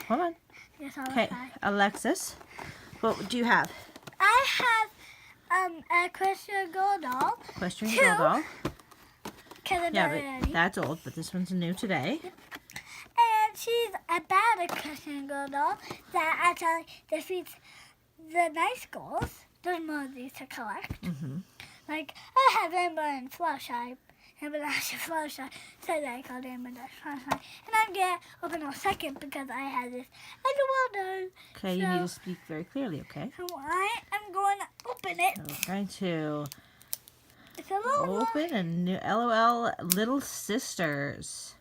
hold on. Yes, I'll Okay, try. Alexis, what do you have? I have a Christian Girl doll. Equestrian Two. Girl doll. Yeah, Canterbury. but that's old, but this one's new today. And she's a bad Christian Girl doll that actually defeats the nice girls. There's more of these to collect. Mm-hmm. Like, I have Rainbow and Fluttershy. Rainbow Dash and Fluttershy. So I called Rainbow Dash Fluttershy. And I'm going to open a second because I have this underwater. Okay, you need to speak very clearly, okay? So I am going to open it. So we're going to It's a little open a new LOL Little Sisters.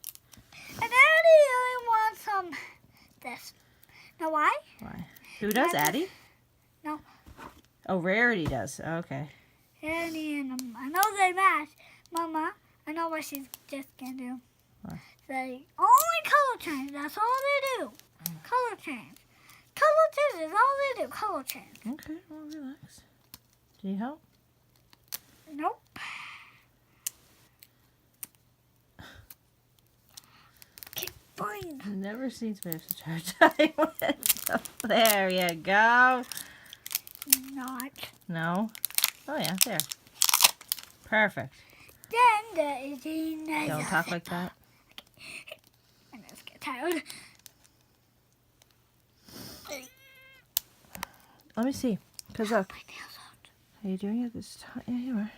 And Addie really wants this. Know why? Why? Who does, Addie? No. Oh, Rarity does. Okay. Addie and I know they match. Mama, I know what she's just gonna do. What? They only color change. That's all they do. Color change. Color change is all they do. Color change. Okay, well, relax. Do you need help? Nope. Keep going. Never seen somebody have such a hard time with it. There you go. Not. No? Oh, yeah, there. Perfect. Then there is another. Don't talk like that. I just get tired. Let me see. Because look, My nails out. are you doing it this time? Yeah, you are.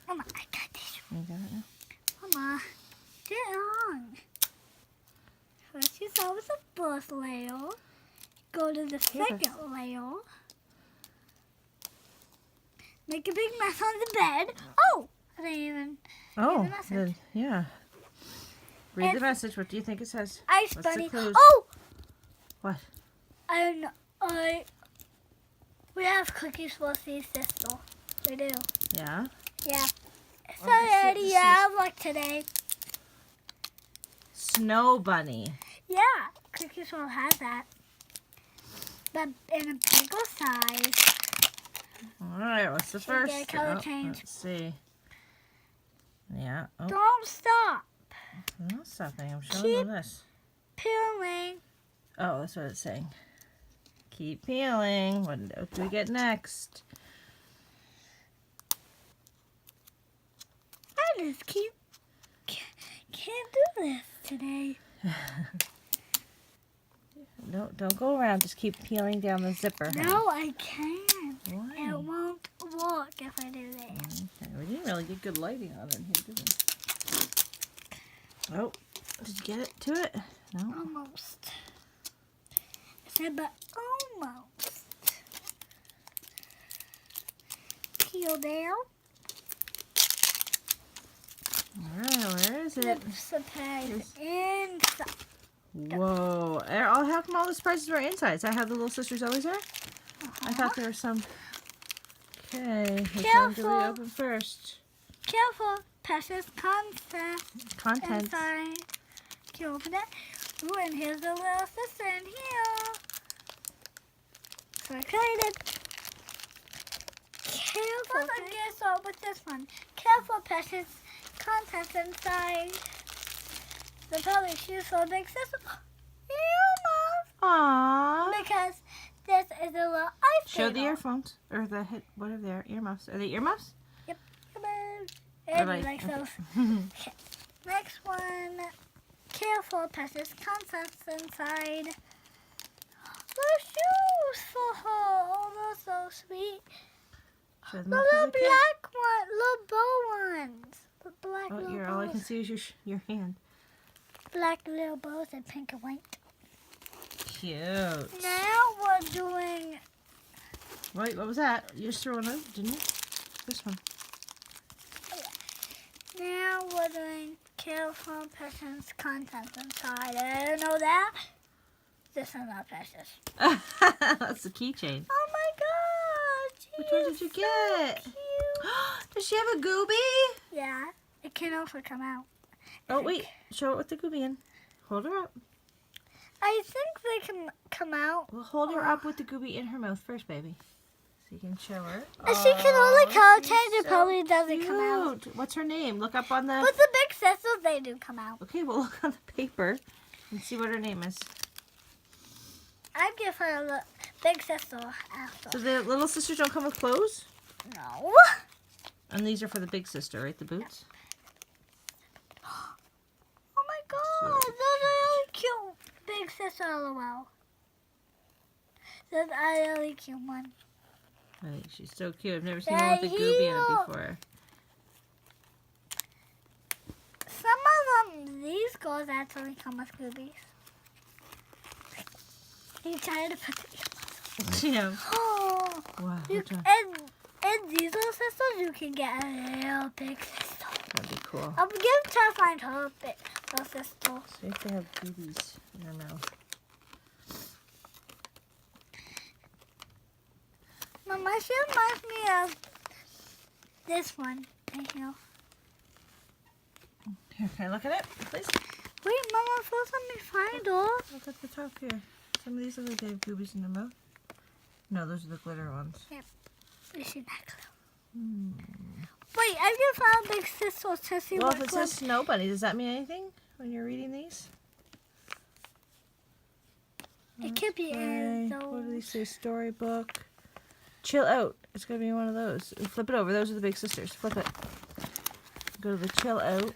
Mama, I got this. You got it now? Mama, get on. First you start with the first layer. Go to the second layer. Make a big mess on the bed. Oh! I didn't even Oh, the message. then, yeah. Read the It's- message. What do you think it says? Ice What's the Bunny. clues? Oh! What? We have cookies for the sister. We do. Yeah? Yeah. So Oh, this is- Eddie, this yeah, I have luck today. Snow Bunny. Yeah, cookies will have that. But in a bigger size. All right, what's the Should we first? get a color change? Let's see. Yeah. Oh, Don't stop. no stopping. I'm showing Keep- them this. Peeling. Oh, that's what it's saying. Keep peeling. What do we get next? I just can't do this today. No, don't go around. Just keep peeling down the zipper. honey. No, I can't. It Why? won't work if I do this. Okay, we didn't really get good lighting on it here, did we? Oh, did you get it to it? No. Almost. I said, but almost. Peel there. All right, where is it? Flip surprise inside. Whoa! How come all the surprises were inside? I have the Little Sisters always there? I thought there was some. Okay, which one do we Careful. open first? Careful, precious concept Contents. inside. Can you open it? Ooh, and here's the little sister in here. So excited. Careful. Let's get started with this one. Careful, precious contents inside. The probably shoes for big sister. Aww. Because this is a little ice Show the skater. earphones or the hit. What are their earmuffs? Are they earmuffs? Come on. Or And like- like okay. those. Next one. Careful, precious concepts inside. The shoes for her. Oh, they're so sweet. Show them The off little to the kid. black one, little bow ones. The black Oh, little all I can bows. see is your hand. Black little bows and pink and white. Cute. Now we're doing. Wait, what was that? You just threw one over, didn't you? This one. Now we're doing careful, precious contents inside. I don't know that. This is not precious. That's the keychain. Oh my god! Which one did you so get? Cute. Does she have a Gooby? Yeah, it can also come out. Oh, wait. Show it with the Gooby in. Hold her up. I think they can come out. Well, hold her up with the Gooby in her mouth first, baby. So you can show her. If she can only color she's change, it so probably doesn't come out. cute. What's her name? Look up on the... But the big sisters, they they do come out. Okay, well, look on the paper and see what her name is. I'd give her a big sister after. So the little sisters don't come with clothes? No. And these are for the big sister, right? The boots? Oh my god, those are really cute. Big sister LOL. Those are a really cute one. I think she's so cute. I've never seen one with a Gooby in it Cute. before. Some of them, these girls actually come with Goobies. You trying to put the Yeah. Oh, Wow. you, Which one? and these little sisters, you can get a real big sister. That'd be cool. I'm gonna try to find her big little sister. See if they have Goobies in their mouth. Mama, she reminds me of this one right here. Here, can I look at it, please? Wait, Mama, first let me find her. Look at the top here. Some of these look like they have Goobies in their mouth. No, those are the glitter ones. We should not go. Hmm. Wait, I just found big sister to see Well, what if it one. says Snow Bunny, does that mean anything when you're reading these? It could be in What do those. these say? Storybook. Chill Out. It's going to be one of those. Flip it over. Those are the big sisters. Flip it. Go to the Chill Out.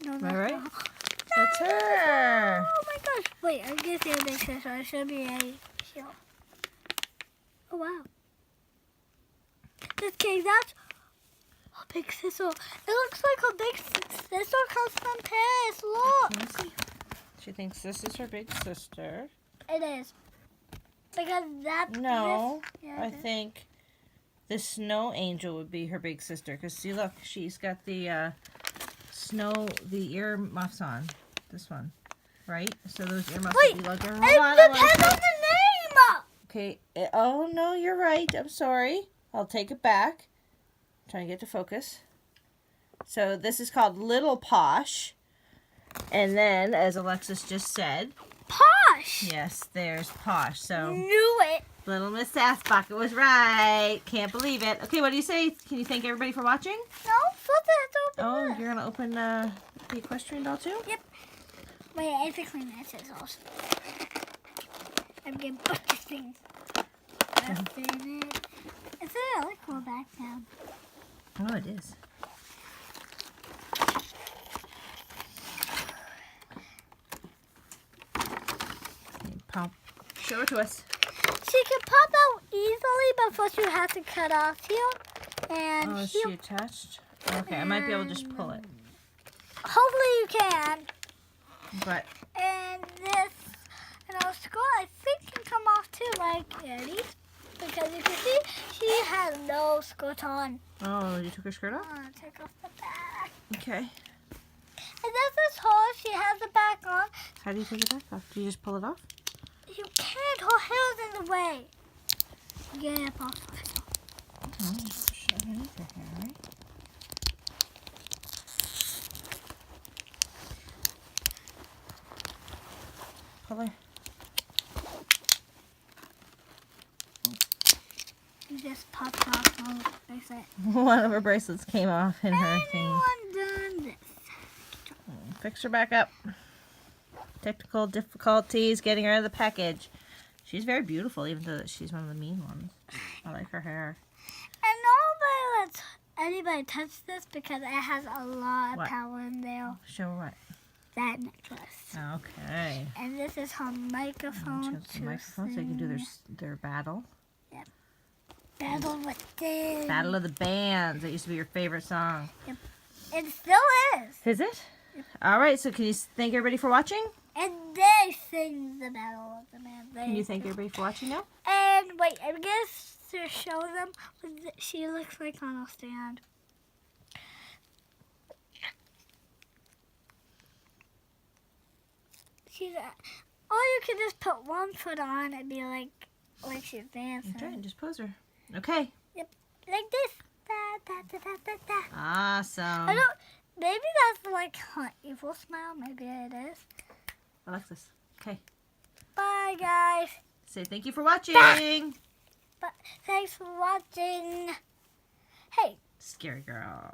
No, Am I no, right? no. That's her. Oh my gosh. Wait, I guess the big sister. It should be a shield. Oh wow. This cake, that's a big sister. It looks like a big sister comes from Paris. Look. Let me see. She thinks this is her big sister. It is. Because that. No, This, yeah, I it is. think the Snow Angel would be her big sister. Because see, look, she's got the the earmuffs on. This one, right? So those earmuffs Wait, would be like her. it Hold on, I wanna depends on see. the name. Okay. Oh no, you're right. I'm sorry. I'll take it back. Trying to get to focus. So this is called Little Posh. And then, as Alexis just said, Posh. yes, there's Posh. So Knew it. Little Miss Sassbucket was right. Can't believe it. Okay, what do you say? Can you thank everybody for watching? No, first I have to Oh, open this. you're gonna open the equestrian doll too? Wait, I have to clean that scissors. I'm getting put this thing. That's in it. It's a really cool back now. Oh, it is. Okay, pop. Show it to us. She can pop out easily, but first you have to cut off here. And Oh, is here. she attached? Okay, I might be able to just pull it. Hopefully you can. But And this, and our skull, I think can come off too, like Eddie's. Because you can see, she has no skirt on. oh, you took her skirt off? Take off the back. Okay. And this is her, she has the back on. How do you take it back off? Do you just pull it off? You can't, her hair's in the way. Yeah, Papa. Oh, just underneath her hair, right? Pull her. You just popped off her bracelet. One of her bracelets came off in her thing. Anyone done this? Fix her back up. Technical difficulties getting her out of the package. She's very beautiful, even though she's one of the mean ones. I like her hair. And nobody lets anybody touch this because it has a lot of What? power in there. Show her what? That necklace. Okay. And this is her microphone. She has the microphone so they can do their battle. Battle with this. Battle of the Bands. That used to be your favorite song. It still is. Is it? All right. So can you thank everybody for watching? And they sing the Battle of the Man. Can you thank everybody for watching now? And wait, I guess to show them what she looks like on a stand. She's, or you could just put one foot on and be like she's dancing. Okay, and just pose her. Okay. Like this. Da, da, da, da, da, da. Awesome. I don't. Maybe that's like her evil smile. Maybe it is. Alexis. Okay. Bye, guys. Say thank you for watching. But thanks for watching. Hey. Scary girl.